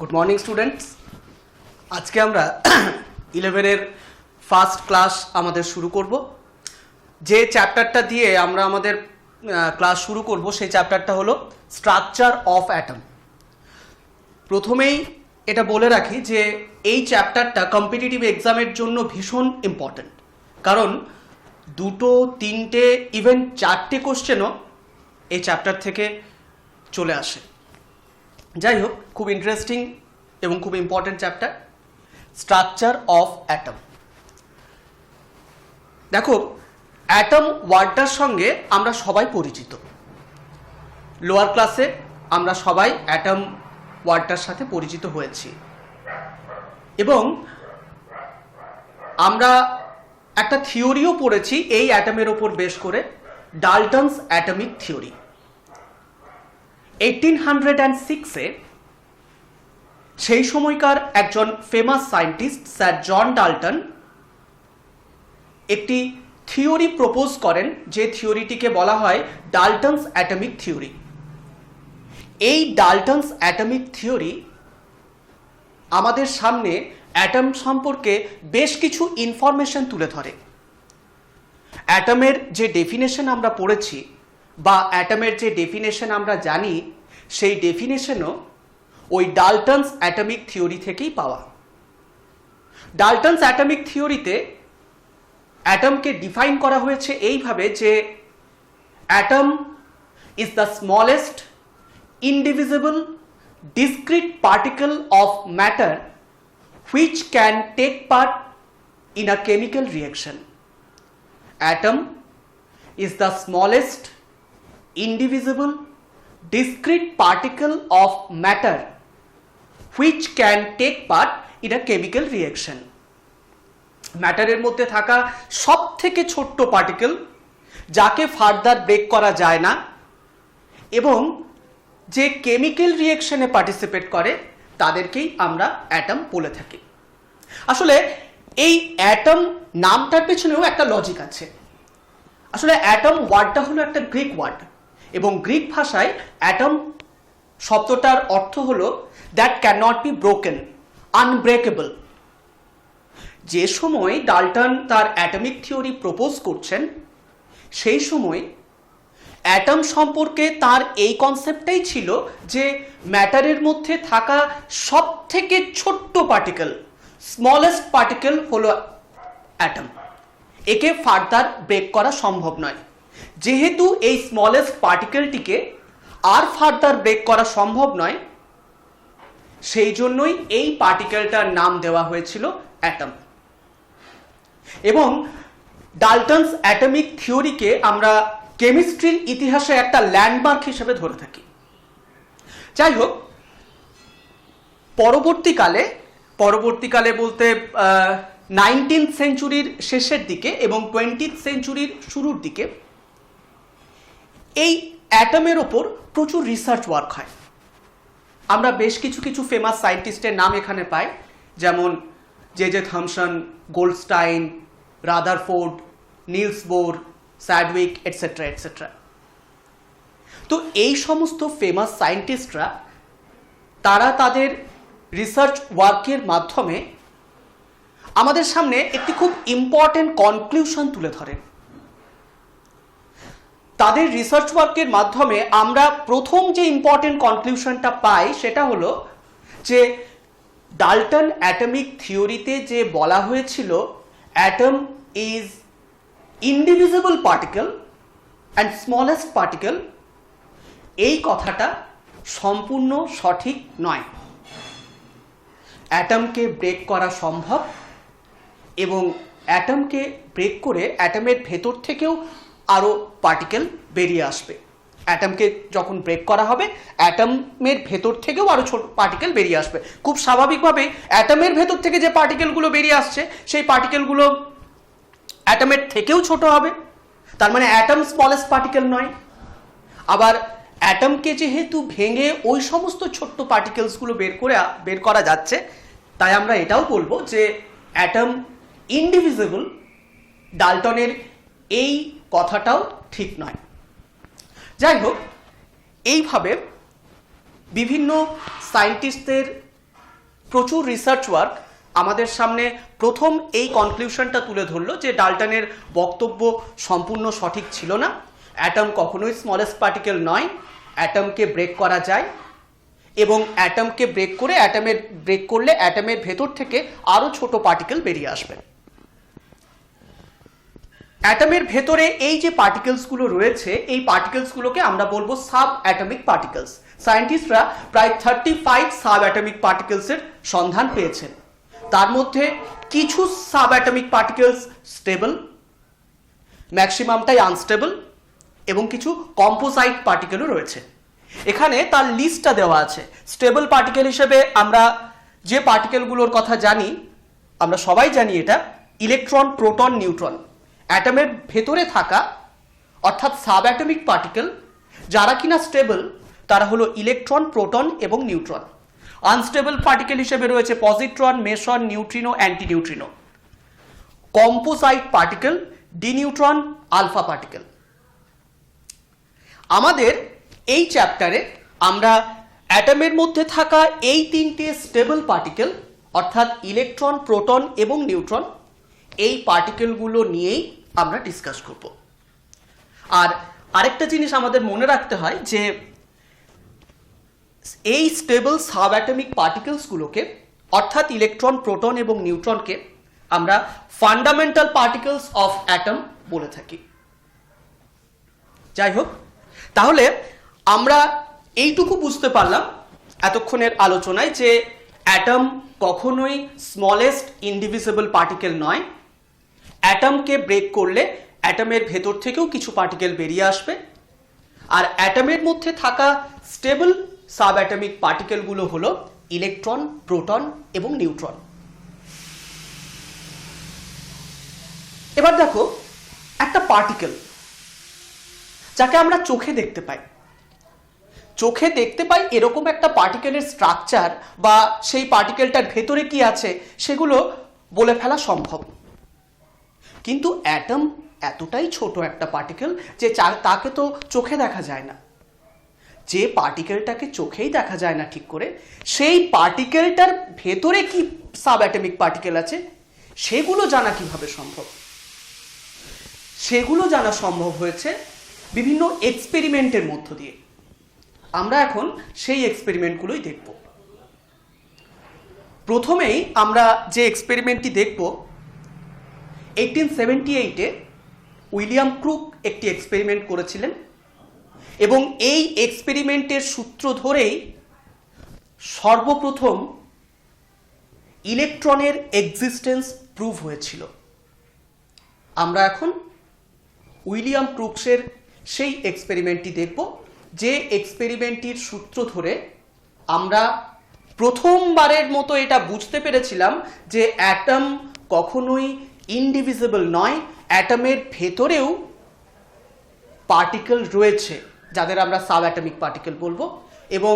Good morning students. আজকে আমরা 11-এর first class আমাদের শুরু করব। যে চ্যাপ্টারটা দিয়ে আমরা আমাদের ক্লাস শুরু করব সেই চ্যাপ্টারটা হলো স্ট্রাকচার অফ অ্যাটম। প্রথমেই এটা বলে রাখি যে এই চ্যাপ্টারটা কম্পিটিটিভ এক্সামের জন্য ভীষণ ইম্পর্ট্যান্ট, কারণ 2, 3, ইভেন 4টে কোশ্চেনও এই চ্যাপ্টার থেকে চলে আসে। যাই হোক, খুব ইন্টারেস্টিং এবং খুব important chapter structure of atom. দেখো, অ্যাটম ওয়ার্ডটার সঙ্গে আমরা সবাই পরিচিত। লোয়ার ক্লাসে আমরা সবাই অ্যাটম ওয়ার্ডটার সাথে পরিচিত হয়েছি এবং আমরা একটা থিওরিও পড়েছি এই অ্যাটমের ওপর বেস করে, ডাল্টনস অ্যাটমিক থিওরি। 1806-এ সেই সময়কার একজন famous scientist Sir John Dalton একটি থিওরি প্রপোজ করেন, যে থিওরিটিকে বলা হয় ডাল্টনস অ্যাটমিক থিওরি। এই ডাল্টনস অ্যাটমিক থিওরি আমাদের সামনে অ্যাটম সম্পর্কে বেশ কিছু ইনফরমেশন তুলে ধরে। অ্যাটমের যে ডেফিনেশন আমরা পড়েছি বা অ্যাটমের যে ডেফিনেশন আমরা জানি, সেই ডেফিনেশনও ওই ডাল্টনস অ্যাটমিক থিওরি থেকেই পাওয়া। ডাল্টনস অ্যাটমিক থিওরিতে অ্যাটমকে ডিফাইন করা হয়েছে এইভাবে যে atom is the smallest indivisible discrete particle of matter which can take part in a chemical reaction. Atom is the smallest indivisible discrete particle of matter which can take part in a chemical reaction. ম্যাটারের মধ্যে থাকা সব থেকে ছোট্ট particle, যাকে further break করা যায় না এবং যে কেমিক্যাল রিয়াকশনে পার্টিসিপেট করে, তাদেরকেই আমরা অ্যাটম বলে থাকি। আসলে এই অ্যাটম নামটার পেছনেও একটা লজিক আছে। আসলে অ্যাটম ওয়ার্ডটা হলো একটা গ্রিক ওয়ার্ড এবং গ্রিক ভাষায় অ্যাটম শব্দটার অর্থ হলো that can not be broken, unbreakable. যে সময় ডাল্টন তার অ্যাটমিক থিওরি প্রপোজ করছেন, সেই সময় অ্যাটম সম্পর্কে তার এই কনসেপ্টটাই ছিল যে ম্যাটারের মধ্যে থাকা সব থেকে ছোট্ট পার্টিকেল, স্মলেস্ট পার্টিকেল হলো অ্যাটম। একে ফার্দার ব্রেক করা সম্ভব নয়। যেহেতু এই স্মলেস্ট পার্টিকেলটিকে আর ফার্দার ব্রেক করা সম্ভব নয়, সেই জন্যই এই পার্টিকেলটার নাম দেওয়া হয়েছিল অ্যাটম। এবং ডাল্টনস অ্যাটমিক থিওরিকে আমরা কেমিস্ট্রির ইতিহাসে একটা ল্যান্ডমার্ক হিসেবে ধরে থাকি। যাই হোক, পরবর্তীকালে বলতে 19th সেঞ্চুরির শেষের দিকে এবং 20th সেঞ্চুরির শুরুর দিকে এই অ্যাটমের ওপর প্রচুর রিসার্চ ওয়ার্ক হয়। আমরা বেশ কিছু ফেমাস সায়েন্টিস্টের নাম এখানে পাই, যেমন J Thomson, Goldstein, Rutherford, Nils bore, Chadwick, etcetera etcetera. তো এই সমস্ত ফেমাস সায়েন্টিস্টরা তারা তাদের রিসার্চ ওয়ার্কের মাধ্যমে আমাদের সামনে একটি খুব ইম্পর্টেন্ট কনক্লুশন তুলে ধরেন। তাদের রিসার্চ ওয়ার্কের মাধ্যমে আমরা প্রথম যে ইম্পর্টেন্ট কনক্লুশনটা পাই, সেটা হলো যে ডাল্টন অ্যাটমিক থিওরিতে যে বলা হয়েছিল atom is indivisible particle and smallest particle, এই কথাটা সম্পূর্ণ সঠিক নয়। অ্যাটমকে ব্রেক করা সম্ভব এবং অ্যাটমকে ব্রেক করে অ্যাটমের ভেতর থেকেও আরও পার্টিকেল বেরিয়ে আসবে। অ্যাটমকে যখন ব্রেক করা হবে, অ্যাটমের ভেতর থেকেও আরও ছোট পার্টিকেল বেরিয়ে আসবে। খুব স্বাভাবিকভাবে অ্যাটমের ভেতর থেকে যে পার্টিকেলগুলো বেরিয়ে আসছে, সেই পার্টিকেলগুলো অ্যাটমের থেকেও ছোট হবে। তার মানে অ্যাটম স্মলেস্ট পার্টিকেল নয়। আবার অ্যাটমকে যেহেতু ভেঙে ওই সমস্ত ছোট্ট পার্টিকেলসগুলো বের করা যাচ্ছে, তাই আমরা এটাও বলবো যে অ্যাটম ইনডিভিজিবল। ডাল্টনের এই কথাটাও ঠিক নয়। যাই হোক, এইভাবে বিভিন্ন সায়েন্টিস্টদের প্রচুর রিসার্চ ওয়ার্ক আমাদের সামনে প্রথম এই কনক্লুশনটা তুলে ধরলো যে ডাল্টনের বক্তব্য সম্পূর্ণ সঠিক ছিল না। অ্যাটম কখনোই স্মলেস্ট পার্টিকেল নয়, অ্যাটমকে ব্রেক করা যায় এবং অ্যাটমকে ব্রেক করলে অ্যাটমের ভেতর থেকে আরও ছোট পার্টিকেল বেরিয়ে আসবে। অ্যাটমের ভেতরে এই যে পার্টিকেলসগুলো রয়েছে, এই পার্টিকেলসগুলোকে আমরা বলবো সাব অ্যাটমিক পার্টিকেলস। সায়েন্টিস্টরা প্রায় 35 সাব অ্যাটমিক পার্টিকেলসের সন্ধান পেয়েছেন। তার মধ্যে কিছু সাব অ্যাটমিক পার্টিকেলস স্টেবল, ম্যাক্সিমামটাই আনস্টেবল এবং কিছু কম্পোজাইট পার্টিকেলও রয়েছে। এখানে তার লিস্টটা দেওয়া আছে। স্টেবল পার্টিকেল হিসেবে আমরা যে পার্টিকেলগুলোর কথা জানি, আমরা সবাই জানি এটা ইলেকট্রন, প্রোটন, নিউট্রন। অ্যাটমের ভেতরে থাকা অর্থাৎ সাব অ্যাটমিক পার্টিকেল যারা কিনা স্টেবল তারা হলো ইলেকট্রন, প্রোটন এবং নিউট্রন। আনস্টেবল পার্টিকেল হিসেবে রয়েছে positron, meson, neutrino, anti neutrino. Composite particle dineutron, alpha particle. আমাদের এই চ্যাপ্টারে আমরা অ্যাটমের মধ্যে থাকা এই তিনটে স্টেবল পার্টিকেল অর্থাৎ ইলেকট্রন, প্রোটন এবং নিউট্রন, এই পার্টিকেলগুলো নিয়েই আমরা ডিসকাস করব। আর আরেকটা জিনিস আমাদের মনে রাখতে হয় যে এই স্টেবল সাব অ্যাটমিক পার্টিকেলসগুলোকে অর্থাৎ ইলেকট্রন, প্রোটন এবং নিউট্রনকে আমরা ফান্ডামেন্টাল পার্টিকেলস অফ অ্যাটম বলে থাকি। যাই হোক, তাহলে আমরা এইটুকু বুঝতে পারলাম এতক্ষণের আলোচনায় যে অ্যাটম কখনোই স্মলেস্ট ইনডিভিজিবল পার্টিকেল নয়। অ্যাটমকে ব্রেক করলে অ্যাটমের ভেতর থেকেও কিছু পার্টিকেল বেরিয়ে আসবে। আর অ্যাটমের মধ্যে থাকা স্টেবল সাব অ্যাটমিক পার্টিকেলগুলো হলো ইলেকট্রন, প্রোটন এবং নিউট্রন। এবার দেখো, একটা পার্টিকেল যাকে আমরা চোখে দেখতে পাই, এরকম একটা পার্টিকেলের স্ট্রাকচার বা সেই পার্টিকেলটার ভেতরে কি আছে সেগুলো বলে ফেলা সম্ভব। কিন্তু অ্যাটম এতটাই ছোট একটা পার্টিকেল যে তাকে তো চোখে দেখা যায় না। যে পার্টিকেলটাকে চোখেই দেখা যায় না ঠিক করে, সেই পার্টিকেলটার ভেতরে কি সাব অ্যাটমিক পার্টিকেল আছে সেগুলো জানা কিভাবে সম্ভব? সেগুলো জানা সম্ভব হয়েছে বিভিন্ন এক্সপেরিমেন্টের মধ্য দিয়ে। আমরা এখন সেই এক্সপেরিমেন্টগুলোই দেখব। প্রথমেই আমরা যে এক্সপেরিমেন্টটি দেখব, 1878-এ উইলিয়াম ক্রুক একটি এক্সপেরিমেন্ট করেছিলেন এবং এই এক্সপেরিমেন্টের সূত্র ধরেই সর্বপ্রথম ইলেকট্রনের এক্সিস্টেন্স প্রুভ হয়েছিল। আমরা এখন উইলিয়াম ক্রুকসের সেই এক্সপেরিমেন্টটি দেখব, যে এক্সপেরিমেন্টটির সূত্র ধরে আমরা প্রথমবারের মতো এটা বুঝতে পেরেছিলাম যে অ্যাটম কখনোই ইনডিভিজিবল নয়, অ্যাটমের ভেতরেও পার্টিকেল রয়েছে যাদের আমরা সাব অ্যাটমিক পার্টিকেল বলবো। এবং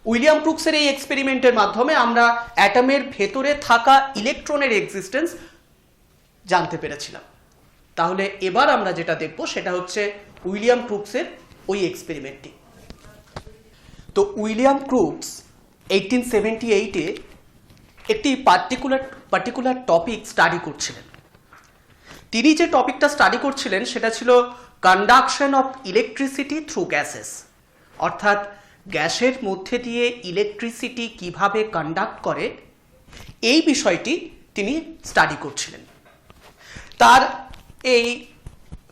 উইলিয়াম ক্রুকসের এই এক্সপেরিমেন্টের মাধ্যমে আমরা অ্যাটমের ভেতরে থাকা ইলেকট্রনের এক্সিস্টেন্স জানতে পেরেছিলাম। তাহলে এবার আমরা যেটা দেখব সেটা হচ্ছে উইলিয়াম ক্রুকসের ওই এক্সপেরিমেন্টটি। তো উইলিয়াম ক্রুকস 1878-এ একটি পার্টিকুলার টপিক স্টাডি করছিলেন। তিনি যে টপিকটা স্টাডি করছিলেন সেটা ছিল conduction of electricity through gases, অর্থাৎ গ্যাসের মধ্যে দিয়ে ইলেকট্রিসিটি কিভাবে কন্ডাক্ট করে এই বিষয়টি তিনি স্টাডি করছিলেন। তার এই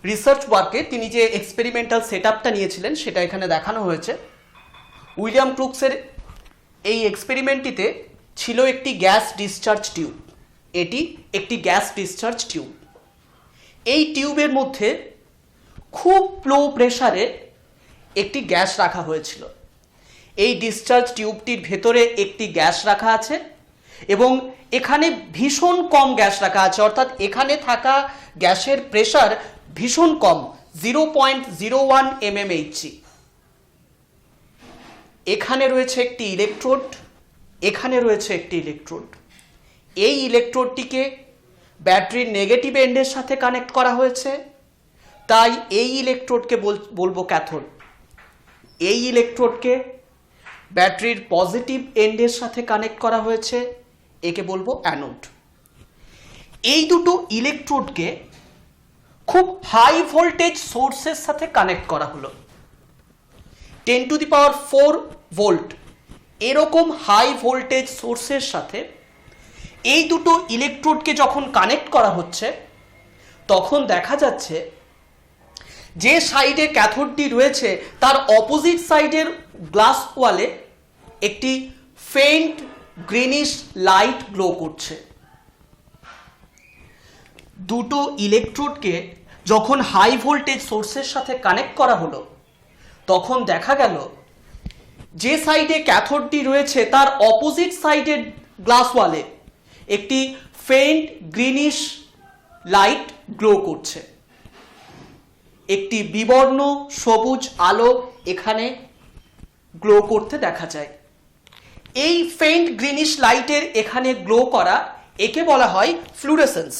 রিসার্চ ওয়ার্কে তিনি যে এক্সপেরিমেন্টাল সেটআপটা নিয়েছিলেন সেটা এখানে দেখানো হয়েছে। উইলিয়াম ক্রুকসের এই এক্সপেরিমেন্টটিতে ছিল একটি গ্যাস ডিসচার্জ টিউব। এটি একটি গ্যাস ডিসচার্জ টিউব। এই টিউবের মধ্যে খুব লো প্রেসারে একটি গ্যাস রাখা হয়েছিল। এই ডিসচার্জ টিউবটির ভেতরে একটি গ্যাস রাখা আছে এবং এখানে ভীষণ কম গ্যাস রাখা আছে, অর্থাৎ এখানে থাকা গ্যাসের প্রেসার ভীষণ কম, 0.01 mmHg। এখানে রয়েছে একটি ইলেকট্রোড, এখানে রয়েছে একটি ইলেকট্রোড। এই ইলেকট্রোডটিকে ব্যাটারির নেগেটিভ এন্ডের সাথে কানেক্ট করা হয়েছে, তাই এই ইলেকট্রোডকে বলবো ক্যাথোড। এই ইলেকট্রোডকে ব্যাটারির পজিটিভ এন্ডের সাথে কানেক্ট করা হয়েছে, একে বলবো অ্যানোড। এই দুটো ইলেকট্রোডকে খুব হাই ভোল্টেজ সোর্সের সাথে কানেক্ট করা হলো। 10⁴ ভোল্ট এরকম হাই ভোল্টেজ সোর্সের সাথে এই দুটো ইলেকট্রোডকে যখন কানেক্ট করা হচ্ছে, তখন দেখা যাচ্ছে যে সাইডে ক্যাথোডটি রয়েছে তার অপোজিট সাইডের গ্লাস ওয়ালে একটি ফেইন্ট গ্রিনিশ লাইট গ্লো করছে। দুটো ইলেকট্রোডকে যখন হাই ভোল্টেজ সোর্সের সাথে কানেক্ট করা হলো, তখন দেখা গেল যে সাইডে ক্যাথোডটি রয়েছে তার অপোজিট সাইডের গ্লাস ওয়ালে একটি ফেইন্ট গ্রিনিশ লাইট গ্লো করছে। একটি বিবর্ণ সবুজ আলো এখানে গ্লো করতে দেখা যায়। এই ফেইন্ট গ্রিনিশ লাইটের এখানে গ্লো করা, একে বলা হয় ফ্লুরেসেন্স।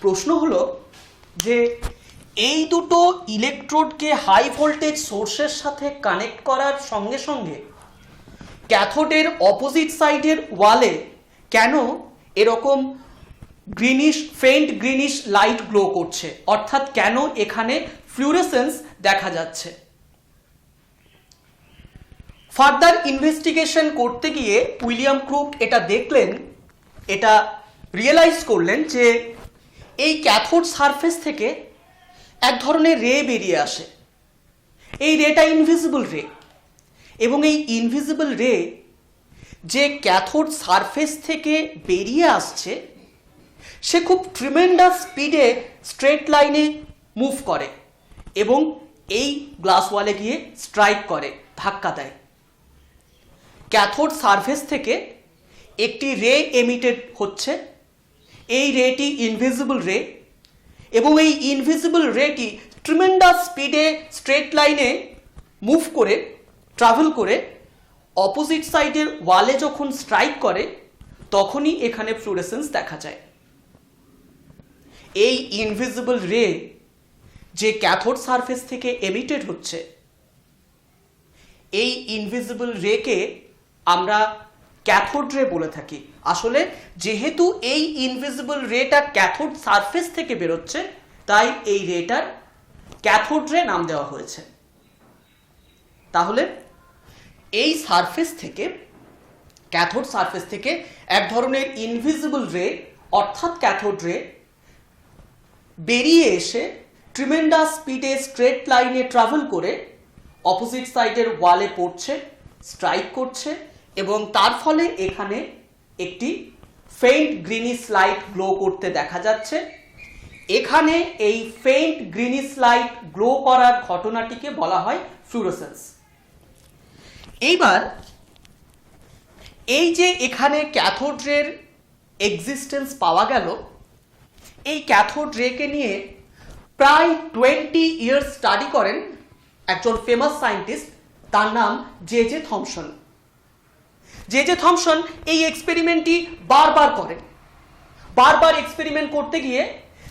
প্রশ্ন হলো যে এই দুটো ইলেকট্রোডকে হাই ভোল্টেজ সোর্সের সাথে কানেক্ট করার সঙ্গে সঙ্গে ক্যাথোডের অপোজিট সাইডের ওয়ালে কেন এরকম ফেইন্ট গ্রিনিশ লাইট গ্লো করছে, অর্থাৎ কেন এখানে ফ্লুরেসেন্স দেখা যাচ্ছে। ফার্দার ইনভেস্টিগেশন করতে গিয়ে উইলিয়াম ক্রুক এটা দেখলেন, এটা রিয়েলাইজ করলেন যে এই ক্যাথোড সারফেস থেকে এক ধরনের রে বেরিয়ে আসে। এই রেটা ইনভিজিবল রে, এবং এই ইনভিজিবল রে যে ক্যাথোড সারফেস থেকে বেরিয়ে আসছে সে খুব ট্রিমেন্ডাস স্পিডে স্ট্রেট লাইনে মুভ করে এবং এই গ্লাস ওয়ালে গিয়ে স্ট্রাইক করে, ধাক্কা দেয়। ক্যাথোড সারফেস থেকে একটি রে এমিটেড হচ্ছে, এই রেটি ইনভিজিবল রে, এবং এই ইনভিজিবল রেটি ট্রিমেন্ডাস স্পিডে স্ট্রেট লাইনে মুভ করে ট্রাভেল করে অপোজিট সাইডের ওয়ালে যখন স্ট্রাইক করে তখনই এখানে ফ্লুরেসেন্স দেখা যায়। এই ইনভিজিবল রে যে ক্যাথোড সারফেস থেকে এমিটেড হচ্ছে, এই ইনভিজিবল রেকে আমরা ক্যাথোড রে বলে থাকি। আসলে যেহেতু এই ইনভিজিবল রেটা ক্যাথোড সারফেস থেকে বেরোচ্ছে, তাই এই রেটার ক্যাথোড রে নাম দেওয়া হয়েছে। তাহলে এই সারফেস থেকে, ক্যাথোড সারফেস থেকে এক ধরনের ইনভিজিবল রে অর্থাৎ ক্যাথোড রে বেরিয়ে এসে ট্রিমেন্ডাস স্পিডে স্ট্রেট লাইনে ট্রাভেল করে অপোজিট সাইডের ওয়ালে পড়ছে, স্ট্রাইক করছে, এবং তার ফলে এখানে একটি ফেইন্ট গ্রিনিশ লাইট গ্লো করতে দেখা যাচ্ছে। এখানে এই ফেইন্ট গ্রিনিশ লাইট গ্লো করার ঘটনাটিকে বলা হয় ফ্লুরেসেন্স। এইবার এই যে এখানে ক্যাথোড রের এক্সিস্টেন্স পাওয়া গেল, এই ক্যাথোড রেকে নিয়ে প্রায় 20 ইয়ার্স স্টাডি করেন একজন ফেমাস সায়েন্টিস্ট, তার নাম জে থমসন। জে থমসন এই এক্সপেরিমেন্টটি বারবার করেন। বারবার এক্সপেরিমেন্ট করতে গিয়ে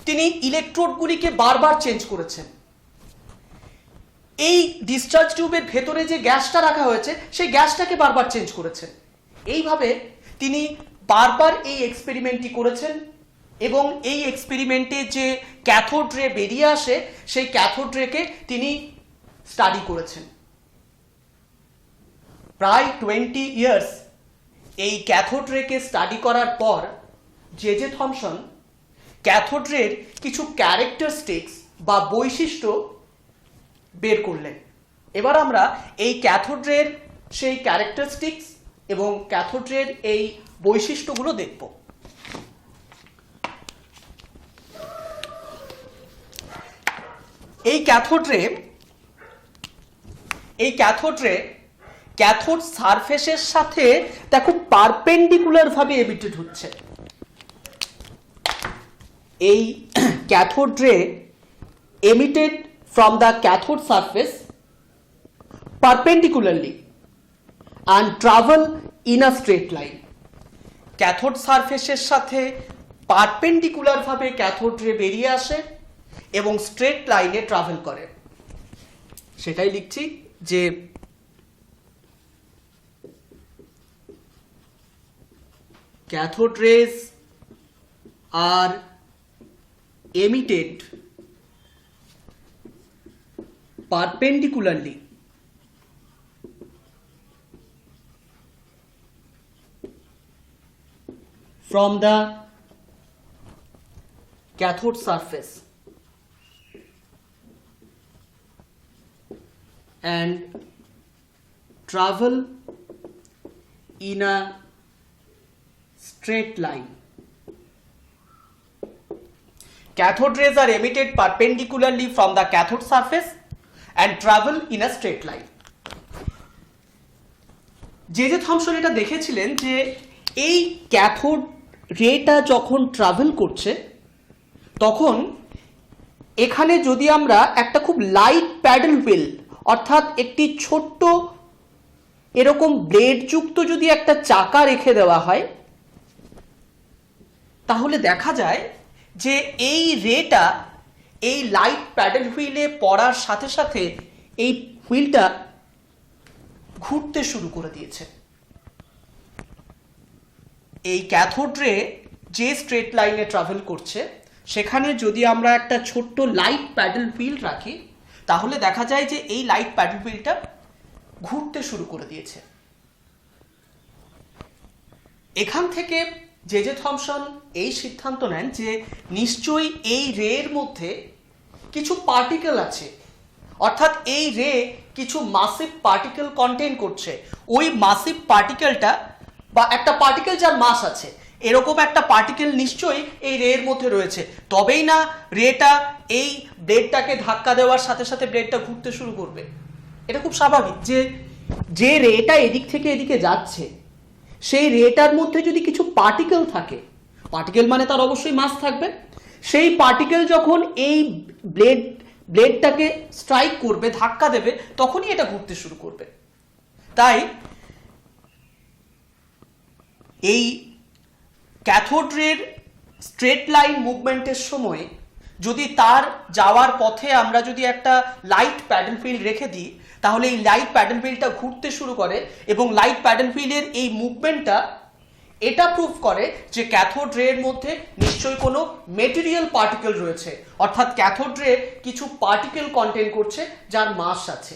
তিনি ইলেকট্রোডগুলিকে বারবার চেঞ্জ করেছেন। এই ডিসচার্জ টিউবের ভেতরে যে গ্যাসটা রাখা হয়েছে সেই গ্যাসটাকে বারবার চেঞ্জ করেছেন। এইভাবে তিনি বারবার এই এক্সপেরিমেন্টটি করেছেন এবং এই এক্সপেরিমেন্টে যে ক্যাথোড রে বেরিয়ে আসে সেই ক্যাথোড রেকে তিনি স্টাডি করেছেন। প্রায় 20 ইয়ার্স এই ক্যাথোড রেকে স্টাডি করার পর জে থমসন ক্যাথোড রের কিছু ক্যারেক্টারিস্টিক্স বা বৈশিষ্ট্য বের করলেন। এবার আমরা এই ক্যাথোড রের সেই ক্যারেক্টারিস্টিক্স এবং ক্যাথোড রের এই বৈশিষ্ট্যগুলো দেখব। এই ক্যাথোড রে ক্যাথোড সারফেসের সাথে দেখো পারপেন্ডিকুলার ভাবে এমিটেড হচ্ছে। এই cathode ray emitted from the cathode surface perpendicularly and travel in a straight line। Cathode সারফেসের সাথে পারপেন্ডিকুলার ভাবে ক্যাথোড রে বেরিয়ে আসে এবং স্ট্রেট লাইনে ট্রাভেল করে। সেটাই লিখছি যে cathode rays are emitted perpendicularly from the cathode surface and travel in a straight line. Cathode rays are emitted perpendicularly from the cathode surface and travel in a straight line. J Thomson এটা দেখেছিলেন যে এই cathode রেটা যখন travel করছে তখন এখানে যদি আমরা একটা খুব লাইট প্যাডেল হুইল অর্থাৎ একটি ছোট্ট এরকম ব্লেড যুক্ত যদি একটা চাকা রেখে দেওয়া হয় তাহলে দেখা যায় যে এই রেটা এই লাইট প্যাডেল হুইলে পড়ার সাথে সাথে এই হুইলটা ঘুরতে শুরু করে দিয়েছে। এই ক্যাথোড রে যে স্ট্রেট লাইনে ট্রাভেল করছে সেখানে যদি আমরা একটা ছোট্ট লাইট প্যাডেল হুইল রাখি তাহলে দেখা যায় যে এই লাইট প্যাডেল হুইলটা ঘুরতে শুরু করে দিয়েছে। এখান থেকে জে থমসন এই সিদ্ধান্ত নেন যে নিশ্চয়ই এই রে এর মধ্যে কিছু পার্টিকেল আছে, অর্থাৎ এই রে কিছু মাসিভ পার্টিকেল কন্টেইন করছে। ওই মাসিভ পার্টিকেলটা বা একটা পার্টিকেল যার মাস আছে এরকম একটা পার্টিকেল নিশ্চয়ই এই রে এর মধ্যে রয়েছে, তবেই না রেটা এই ব্লেডটাকে ধাক্কা দেওয়ার সাথে সাথে ব্লেডটা ঘুরতে শুরু করবে। এটা খুব স্বাভাবিক যে রেটা এদিক থেকে এদিকে যাচ্ছে সেই রেটার মধ্যে যদি কিছু পার্টিকেল থাকে, পার্টিকেল মানে তার অবশ্যই মাস থাকবে, সেই পার্টিকেল যখন এই ব্লেডটাকে স্ট্রাইক করবে, ধাক্কা দেবে, তখনই এটা ঘুরতে শুরু করবে। তাই এই ক্যাথোড রের স্ট্রেট লাইন মুভমেন্টের সময় যদি তার যাওয়ার পথে আমরা যদি একটা লাইট প্যাডেল হুইল রেখে দিই তাহলে এই লাইট প্যাডেল হুইলটা ঘুরতে শুরু করে এবং লাইট প্যাডেল হুইলের এই মুভমেন্টটা এটা প্রুভ করে যে ক্যাথোড রে এর মধ্যে নিশ্চয়ই কোনো মেটেরিয়াল পার্টিকেল রয়েছে, অর্থাৎ ক্যাথোড রে কিছু পার্টিকেল কন্টেইন করছে যার মাস আছে।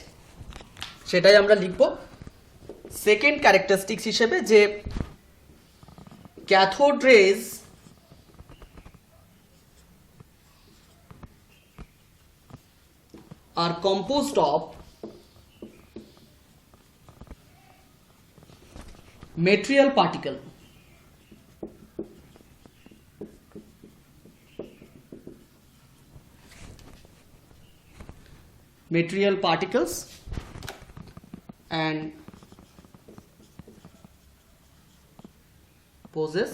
সেটাই আমরা লিখব সেকেন্ড ক্যারেক্টারিস্টিক্স হিসেবে যে cathode rays are composed of material particle. Material particles and possess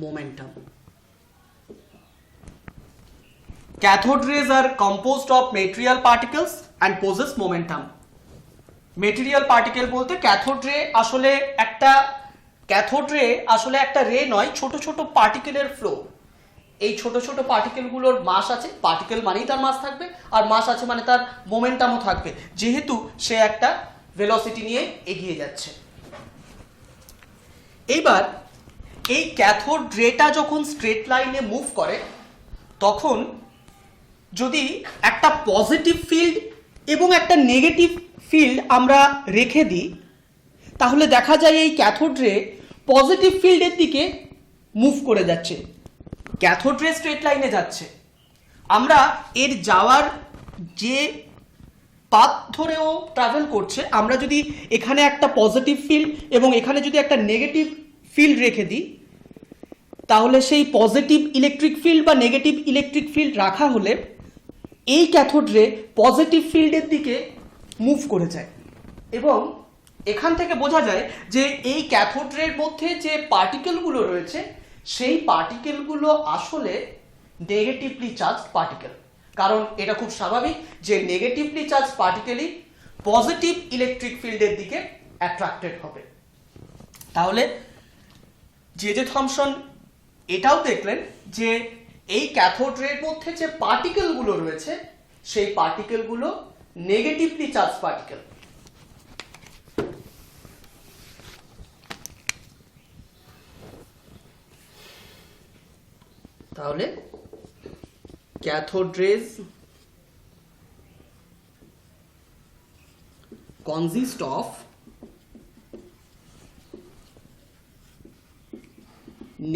momentum. Cathode rays are composed of material particles and possess momentum. Material particle বলতে ক্যাথোড রে আসলে একটা রে নয়, ছোট ছোট পার্টিকেলের ফ্লো। এই ছোট ছোট পার্টিকেলগুলোর মাস আছে, পার্টিকেল মানেই তার মাস থাকবে, আর মাস আছে মানে তার মোমেন্টামও থাকবে, যেহেতু সে একটা ভেলোসিটি নিয়ে এগিয়ে যাচ্ছে। এইবার এই ক্যাথোড রেটা যখন স্ট্রেট লাইনে মুভ করে তখন যদি একটা পজিটিভ ফিল্ড এবং একটা নেগেটিভ ফিল্ড আমরা রেখে দিই তাহলে দেখা যায় এই ক্যাথোড রে পজিটিভ ফিল্ডের দিকে মুভ করে যাচ্ছে, ক্যাথোড রে স্ট্রেট লাইনে যাচ্ছে। আমরা এর যাওয়ার যে পাথ ধরেও ট্রাভেল করছে, আমরা যদি এখানে একটা পজিটিভ ফিল্ড এবং এখানে যদি একটা নেগেটিভ ফিল্ড রেখে দিই তাহলে সেই পজিটিভ ইলেকট্রিক ফিল্ড বা নেগেটিভ ইলেকট্রিক ফিল্ড রাখা হলে এই ক্যাথোড রে পজিটিভ ফিল্ডের দিকে মুভ করে যায়। এবং এখান থেকে বোঝা যায় যে এই ক্যাথোড রের মধ্যে যে পার্টিকেলগুলো রয়েছে সেই পার্টিকেলগুলো আসলে নেগেটিভলি চার্জড পার্টিকেল, কারণ এটা খুব স্বাভাবিক যে নেগেটিভলি চার্জড পার্টিকেলই পজিটিভ ইলেকট্রিক ফিল্ডের দিকে অ্যাট্রাক্টেড হবে। তাহলে জে থমসন এটাও দেখলেন যে এই ক্যাথোড রের মধ্যে যে পার্টিকেলগুলো রয়েছে সেই পার্টিকেলগুলো নেগেটিভলি চার্জ পার্টিকেল। তাহলে cathode rays consist of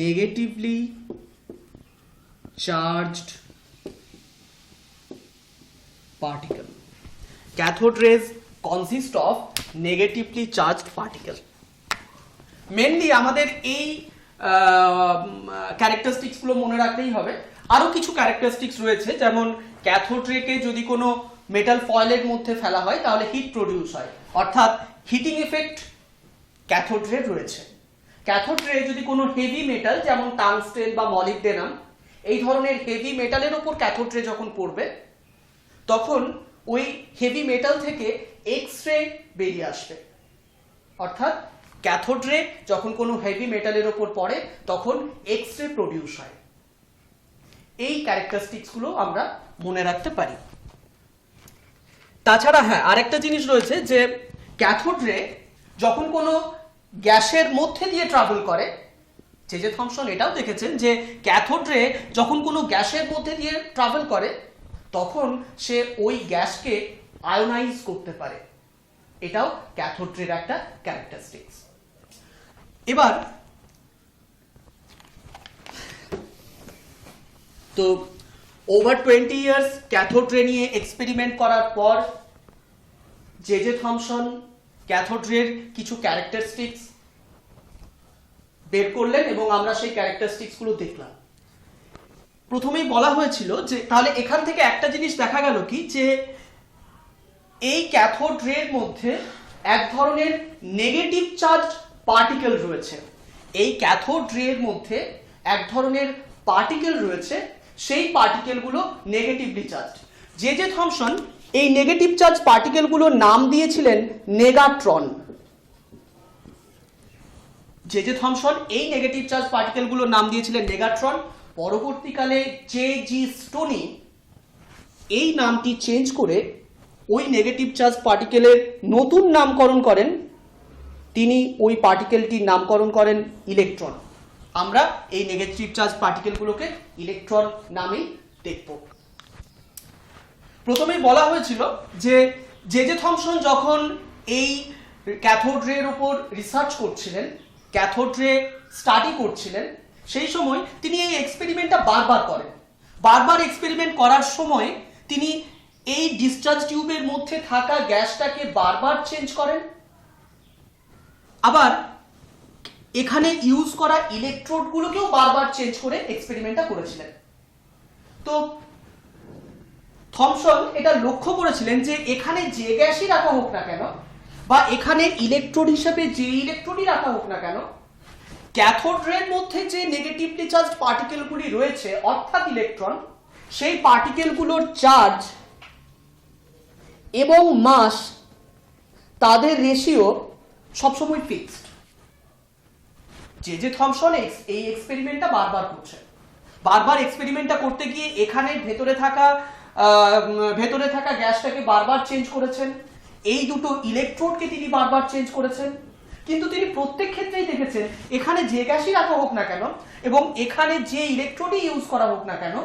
negatively charged particle. Cathode rays consist of negatively charged particle. Mainly আমাদের এই ক্যারেক্টারিস্টিক্স গুলো মনে রাখতেই হবে। আরো কিছু ক্যারেক্টারিস্টিক্স রয়েছে, যেমন ক্যাথোড রেকে যদি কোনো মেটাল ফয়েলের মধ্যে ফেলা হয় তাহলে হিট প্রডিউস হয়, অর্থাৎ হিটিং এফেক্ট ক্যাথোড রে রয়েছে। ক্যাথোড রে যদি কোনো হেভি মেটাল যেমন টাংস্টেন বা মলিবডেনাম এই ধরনের হেভি মেটালের উপর ক্যাথোড রে যখন পড়বে তখন ওই হেভি মেটাল থেকে এক্স রে বেরিয়ে আসবে, অর্থাৎ ক্যাথোড রে যখন কোনো হেভি মেটালের উপর পড়ে তখন এক্স রে প্রডিউস হয়। এই ক্যারেক্টারিস্টিক্স গুলো আমরা মনে রাখতে পারি। তাছাড়া হ্যাঁ, আরেকটা জিনিস রয়েছে যে ক্যাথোড রে যখন কোনো গ্যাসের মধ্যে দিয়ে ট্রাভেল করে, জে থমসন এটাও দেখেছেন যে ক্যাথোড রে যখন কোনো গ্যাসের মধ্যে দিয়ে ট্রাভেল করে তখন সে ওই গ্যাসকে আয়োনাইজ করতে পারে। এটাও ক্যাথোড রের একটা ক্যারেক্টারিস্টিক্স। এবার তো ওভার 20 ইয়ার্স ক্যাথোড রে নিয়ে এক্সপেরিমেন্ট করার পর জে থমসন ক্যাথোড রের কিছু ক্যারেক্টারিস্টিক্স বের করলেন এবং আমরা সেই ক্যারেক্টারিস্টিক্স গুলো দেখলাম। প্রথমেই বলা হয়েছিল যে তাহলে এখান থেকে একটা জিনিস দেখা গেল কি, যে এই ক্যাথোড রের মধ্যে এক ধরনের নেগেটিভ চার্জ পার্টিকেল রয়েছে। এই ক্যাথোড রের মধ্যে এক ধরনের পার্টিকেল রয়েছে, সেই পার্টিকেলগুলো নেগেটিভলি চার্জড। জে থমসন এই নেগেটিভ চার্জ পার্টিকেলগুলোর নাম দিয়েছিলেন নেগাট্রন। জে থমসন এই নেগেটিভ চার্জ পার্টিকেলগুলোর নাম দিয়েছিলেন নেগাট্রন। পরবর্তীকালে জে স্টোনি এই নামটি চেঞ্জ করে ওই নেগেটিভ চার্জ পার্টিকেলের নতুন নামকরণ করেন। তিনি ওই পার্টিকেলটির নামকরণ করেন ইলেকট্রন। আমরা এই নেগেটিভ চার্জ পার্টিকেলগুলোকে ইলেকট্রন নামেই দেখব। প্রথমেই বলা হয়েছিল যে জে থমসন যখন এই ক্যাথোড রের উপর রিসার্চ করছিলেন, ক্যাথোড রে স্টাডি করছিলেন, সেই সময় তিনি এই এক্সপেরিমেন্টটা বারবার করেন। বারবার এক্সপেরিমেন্ট করার সময় তিনি এই ডিসচার্জ টিউবের মধ্যে থাকা গ্যাসটাকে বারবার চেঞ্জ করেন। আবার এখানে ইউজ করা ইলেকট্রোডগুলোকেও বারবার চেঞ্জ করে এক্সপেরিমেন্টটা করেছিলেন। তো থমসন এটা লক্ষ্য করেছিলেন যে এখানে যে গ্যাসই রাখা হোক না কেন বা এখানে ইলেকট্রোড হিসেবে যে ইলেকট্রোডই রাখা হোক না কেন, ক্যাথোড রের মধ্যে যে নেগেটিভলি চার্জড পার্টিকেলগুলি রয়েছে অর্থাৎ ইলেকট্রন, সেই পার্টিকেলগুলোর চার্জ এবং মাস তাদের রেশিও সবসময় ফিক্সড। জে থমসন এই এক্সপেরিমেন্টটা বারবার করছেন। বারবার এক্সপেরিমেন্টটা করতে গিয়ে এখানে ভেতরে থাকা গ্যাসটাকে বারবার চেঞ্জ করেছেন, এই দুটো ইলেকট্রোডকে তিনি বারবার চেঞ্জ করেছেন, কিন্তু তিনি প্রত্যেক ক্ষেত্রেই দেখেছেন এখানে যে গ্যাসই রাখা হোক না কেন এবং এখানে যে ইলেকট্রোডই ইউজ করা হোক না কেন,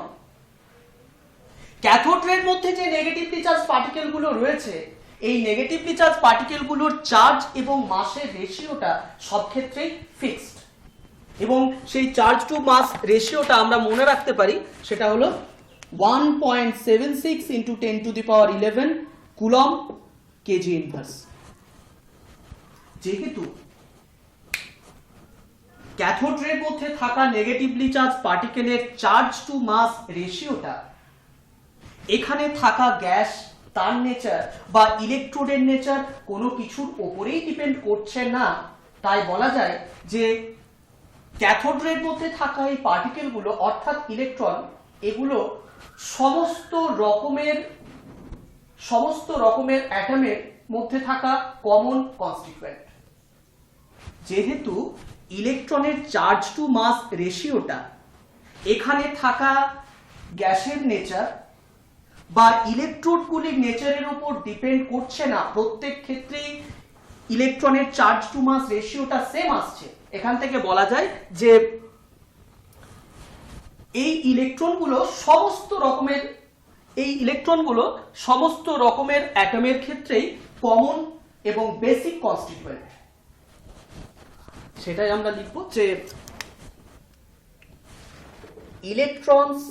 ক্যাথোড রের মধ্যে যে নেগেটিভলি চার্জ পার্টিকেলগুলো রয়েছে এই নেগেটিভলি চার্জ পার্টিকেলগুলোর চার্জ এবং মাসের রেশিওটা সব ক্ষেত্রেই ফিক্সড। এবং সেই চার্জ টু মাস রেশিওটা আমরা মনে রাখতে পারি, সেটা হলো 1.76 × 10⁻11 কুলম কেজি ইনভার্স। যেহেতু ক্যাথোড রের মধ্যে থাকা নেগেটিভলি চার্জ পার্টিকেলের চার্জ টু মাস রেশিওটা এখানে থাকা গ্যাস, তার নেচার বা ইলেকট্রোডের নেচার কোনো কিছুর ওপরেই ডিপেন্ড করছে না, তাই বলা যায় যে ক্যাথোড রের মধ্যে থাকা এই পার্টিকেলগুলো অর্থাৎ ইলেকট্রন, এগুলো সমস্ত রকমের অ্যাটমের মধ্যে থাকা কমন কনস্টিটুয়েন্ট। যেহেতু ইলেকট্রনের চার্জ টু মাস রেশিওটা এখানে থাকা গ্যাসের নেচার বা ইলেকট্রোডগুলির নেচারের উপর ডিপেন্ড করছে না, প্রত্যেক ক্ষেত্রেই ইলেকট্রনের চার্জ টু মাস রেশিওটা সেম আসছে, এখান থেকে বলা যায় যে এই ইলেকট্রনগুলো সমস্ত রকমের অ্যাটমের ক্ষেত্রেই কমন এবং বেসিক কনস্টিটিউয়েন্ট। সেটাই আমরা লিখব যে electrons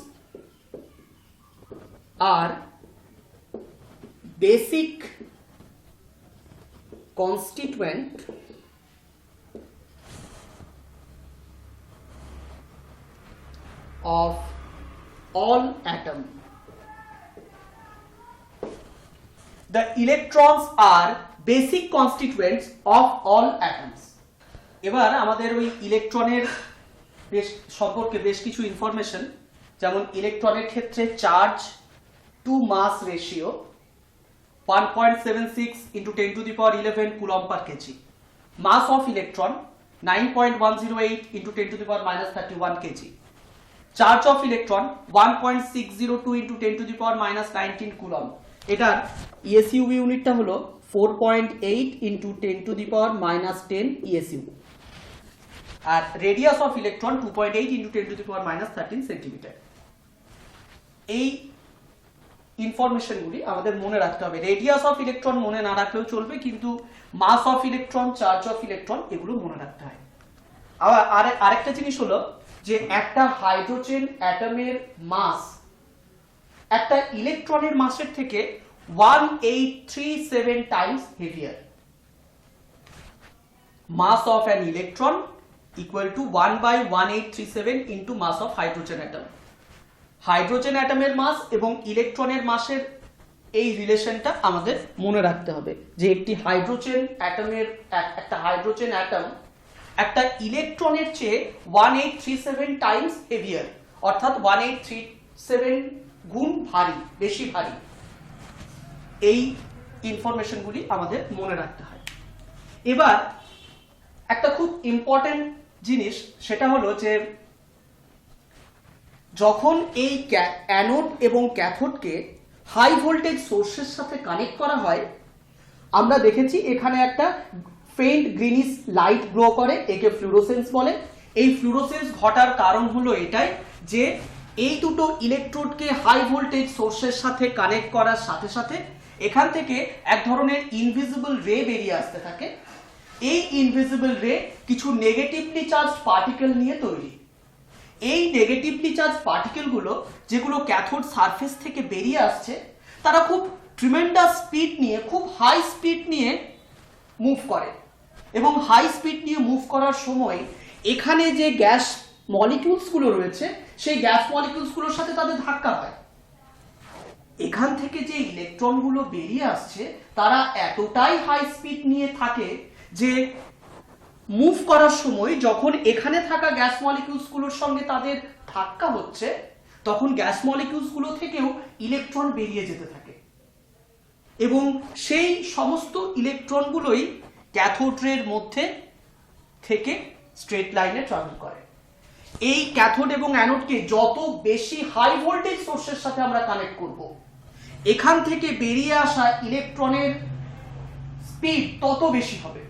are basic constituent of all atom. The electrons are basic constituents of all atoms. এবার আমাদের ওই ইলেকট্রনের সম্পর্কে বেশ কিছু ইনফরমেশন, যেমন ইলেকট্রনের ক্ষেত্রে charge two mass ratio 1.76 into 10 to the power 11 coulomb per kg. Mass of electron 9.108 into 10 to the power minus 31 kg. Charge of electron 1.602 into 10 to the power minus 19 coulomb. এটার ইএসইউ ইউনিটটা হলো 4.8 into 10 to the power minus 10 ESU. আর radius of electron 2.8 into 10 to the power minus 13 centimetre. এই ইনফরমেশনগুলি আমাদের মনে রাখতে হবে। রেডিয়াস অফ ইলেকট্রন মনে না রাখলেও চলবে, কিন্তু mass of electron, charge of electron এগুলো মনে রাখতে হয়। আবার আরেকটা জিনিস হলো যে একটা হাইড্রোজেন অ্যাটমের মাস একটা ইলেকট্রনের মাসের থেকে 1837 times heavier. Mass of an electron equal to 1/1837 into mass of hydrogen atom. Hydrogen অ্যাটমের মাস এবং ইলেকট্রনের মাসের এই রিলেশনটা আমাদের মনে রাখতে হবে, যে একটি হাইড্রোজেন অ্যাটম একটা ইলেকট্রনের চেয়ে 1837 টাইমস হেভিয়ার, অর্থাৎ 1837 গুণ ভারী, বেশি ভারী। এই ইনফরমেশনগুলি আমাদের মনে রাখতে হয়। এবার একটা খুব ইম্পর্টেন্ট জিনিস, সেটা হলো যে যখন এই অ্যানোড এবং ক্যাথোডকে হাই ভোল্টেজ সোর্সের সাথে কানেক্ট করা হয়, আমরা দেখেছি এখানে একটা ফেইন্ট গ্রিনিশ লাইট গ্লো করে, একে ফ্লুরোসেন্স বলে। এই ফ্লুরোসেন্স ঘটার কারণ হলো এটাই যে এই দুটো ইলেকট্রোডকে হাই ভোল্টেজ সোর্সের সাথে কানেক্ট করার সাথে সাথে এখান থেকে এক ধরনের ইনভিজিবল রে বেরিয়ে আসতে থাকে। এই ইনভিজিবল রে কিছু নেগেটিভলি চার্জ পার্টিকেল নিয়ে তৈরি। এই নেগেটিভলি চার্জ পার্টিকেলগুলো যেগুলো ক্যাথোড সারফেস থেকে বেরিয়ে আসছে, তারা খুব ট্রিমেন্ডাস স্পিড নিয়ে, খুব হাই স্পিড নিয়ে মুভ করে, এবং হাই স্পিড নিয়ে মুভ করার সময় এখানে যে গ্যাস মলিকিউলসগুলো রয়েছে সেই গ্যাস মলিকিউলসগুলোর সাথে তাদের ধাক্কা হয়। এখান থেকে যে ইলেকট্রনগুলো বেরিয়ে আসছে তারা এতটাই হাই স্পিড নিয়ে থাকে যে মুভ করার সময় যখন এখানে থাকা গ্যাস মলিকিউলসগুলোর সঙ্গে তাদের ধাক্কা হচ্ছে, তখন গ্যাস মলিকিউলসগুলো থেকেও ইলেকট্রন বেরিয়ে যেতে থাকে, এবং সেই সমস্ত ইলেকট্রনগুলোই ক্যাথোড রের মধ্যে থেকে স্ট্রেট লাইনে ট্রাভেল করে। এই ক্যাথোড এবং অ্যানোডকে যত বেশি হাই ভোল্টেজ সোর্সের সাথে আমরা কানেক্ট করব, এখান থেকে বেরিয়ে আসা ইলেকট্রনের স্পিড তত বেশি হবে।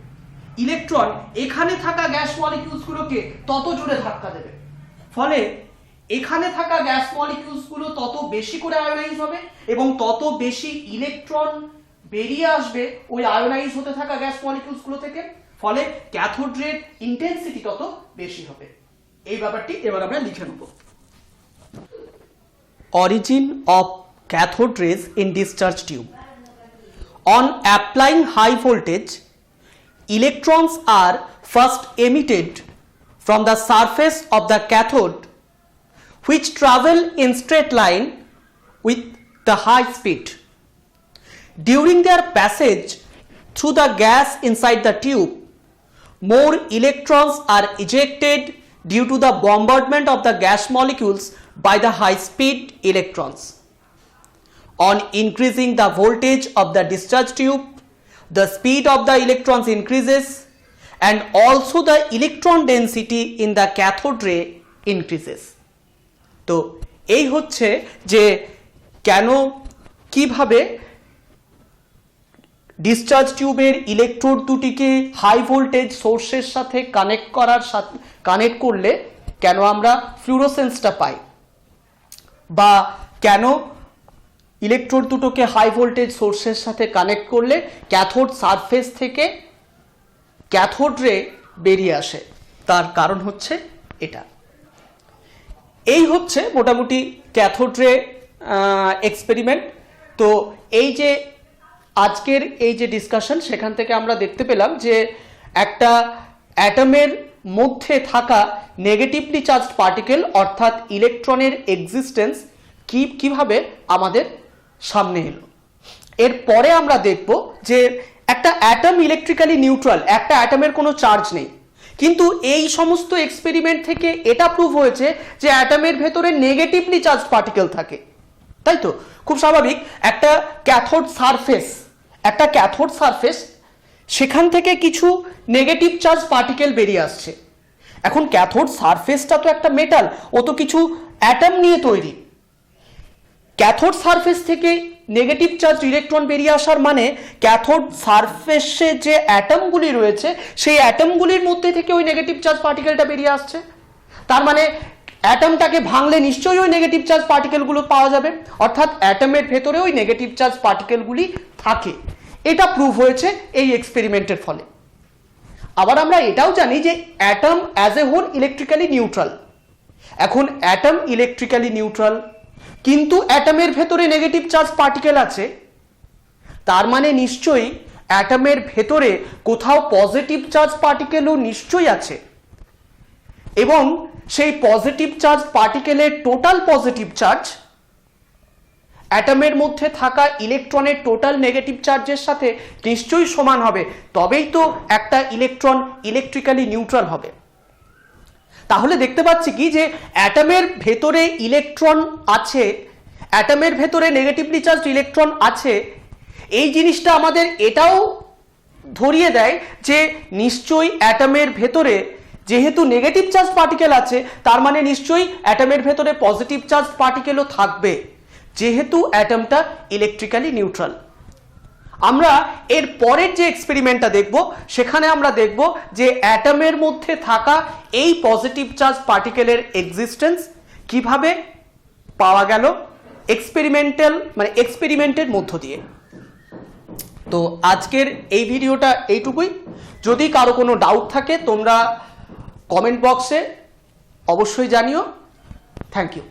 ইলেকট্রন এখানে থাকা গ্যাস মলিকিউলসগুলোকে তত জোরে ধাক্কা দেবে, ফলে এখানে থাকা গ্যাস মলিকিউলসগুলো তত বেশি করে আয়োনাইজ হবে এবং তত বেশি ইলেকট্রন বেরিয়ে আসবে ওই আয়োনাইজ হতে থাকা গ্যাস মলিকিউলসগুলো থেকে, ফলে ক্যাথোড রের ইন্টেন্সিটি তত বেশি হবে। এই ব্যাপারটি এবার আমরা লিখে নেব। Origin of cathode rays in discharge tube. On applying high voltage, electrons are first emitted from the surface of the cathode, which travel in straight line with the high speed. During their passage through the gas inside the tube, more electrons are ejected due to the bombardment of the gas molecules by the high speed electrons. On increasing the voltage of the discharge tube, the speed of the electrons increases and also the electron density in the cathode ray increases. তো এই হচ্ছে যে কেন কিভাবে discharge টিউবের electrode দুটিকে high voltage সোর্সের সাথে কানেক্ট করলে কেন আমরা ফ্লুরোসেন্সটা পাই, বা কেন ইলেকট্রোড দুটোকে হাই ভোল্টেজ সোর্সের সাথে কানেক্ট করলে ক্যাথোড সারফেস থেকে ক্যাথোড রে বেরিয়ে আসে, তার কারণ হচ্ছে এটা। এই হচ্ছে মোটামুটি ক্যাথোড রে এক্সপেরিমেন্ট। তো এই যে আজকের এই যে ডিসকাশন, সেখান থেকে আমরা দেখতে পেলাম যে একটা অ্যাটমের মধ্যে থাকা নেগেটিভলি চার্জড পার্টিকেল অর্থাৎ ইলেকট্রনের এক্সিস্টেন্স কিভাবে আমাদের সামনে এলো। এরপরে আমরা দেখব যে একটা অ্যাটম ইলেকট্রিক্যালি নিউট্রাল, একটা অ্যাটমের কোনো চার্জ নেই, কিন্তু এই সমস্ত এক্সপেরিমেন্ট থেকে এটা প্রুভ হয়েছে যে অ্যাটমের ভেতরে নেগেটিভলি চার্জড পার্টিকেল থাকে, তাই তো? খুব স্বাভাবিক, একটা ক্যাথোড সারফেস সেখান থেকে কিছু নেগেটিভ চার্জ পার্টিকেল বেরিয়ে আসছে। এখন ক্যাথোড সারফেসটা তো একটা মেটাল, ও তো কিছু অ্যাটম নিয়ে তৈরি। ক্যাথোড সারফেস থেকে নেগেটিভ চার্জ ইলেকট্রন বেরিয়ে আসার মানে ক্যাথোড সারফেসে যে অ্যাটমগুলি রয়েছে সেই অ্যাটমগুলির মধ্যে থেকে ওই নেগেটিভ চার্জ পার্টিকেলটা বেরিয়ে আসছে। তার মানে অ্যাটমটাকে ভাঙলে নিশ্চয়ই ওই নেগেটিভ চার্জ পার্টিকেলগুলো পাওয়া যাবে, অর্থাৎ অ্যাটমের ভেতরে ওই নেগেটিভ চার্জ পার্টিকেলগুলি থাকে। এটা প্রুভ হয়েছে এই এক্সপেরিমেন্টের ফলে। আবার আমরা এটাও জানি যে atom as a whole electrically neutral. এখন অ্যাটম ইলেকট্রিক্যালি নিউট্রাল, কিন্তু অ্যাটমের ভেতরে নেগেটিভ চার্জ পার্টিকেল আছে, তার মানে নিশ্চয়ই অ্যাটমের ভেতরে কোথাও পজিটিভ চার্জ পার্টিকেলও নিশ্চয়ই আছে, এবং সেই পজিটিভ চার্জ পার্টিকেলের টোটাল পজিটিভ চার্জ অ্যাটমের মধ্যে থাকা ইলেকট্রনের টোটাল নেগেটিভ চার্জের সাথে নিশ্চয়ই সমান হবে, তবেই তো একটা ইলেকট্রন ইলেকট্রিক্যালি নিউট্রাল হবে। তাহলে দেখতে পাচ্ছি কি যে অ্যাটমের ভেতরে ইলেকট্রন আছে, অ্যাটমের ভেতরে নেগেটিভলি চার্জড ইলেকট্রন আছে, এই জিনিসটা আমাদের এটাও ধরিয়ে দেয় যে নিশ্চয়ই অ্যাটমের ভেতরে যেহেতু নেগেটিভ চার্জ পার্টিকেল আছে, তার মানে নিশ্চয়ই অ্যাটমের ভেতরে পজিটিভ চার্জ পার্টিকেলও থাকবে, যেহেতু অ্যাটমটা ইলেকট্রিক্যালি নিউট্রাল। আমরা এর পরের যে এক্সপেরিমেন্টটা দেখব, সেখানে আমরা দেখব যে অ্যাটমের মধ্যে থাকা এই পজিটিভ চার্জ পার্টিকেলের এক্সিস্টেন্স কিভাবে পাওয়া গেল এক্সপেরিমেন্টের মধ্য দিয়ে। তো আজকের এই ভিডিওটা এইটুকুই। যদি কারো কোনো ডাউট থাকে তোমরা কমেন্ট বক্সে অবশ্যই জানিও। Thank you.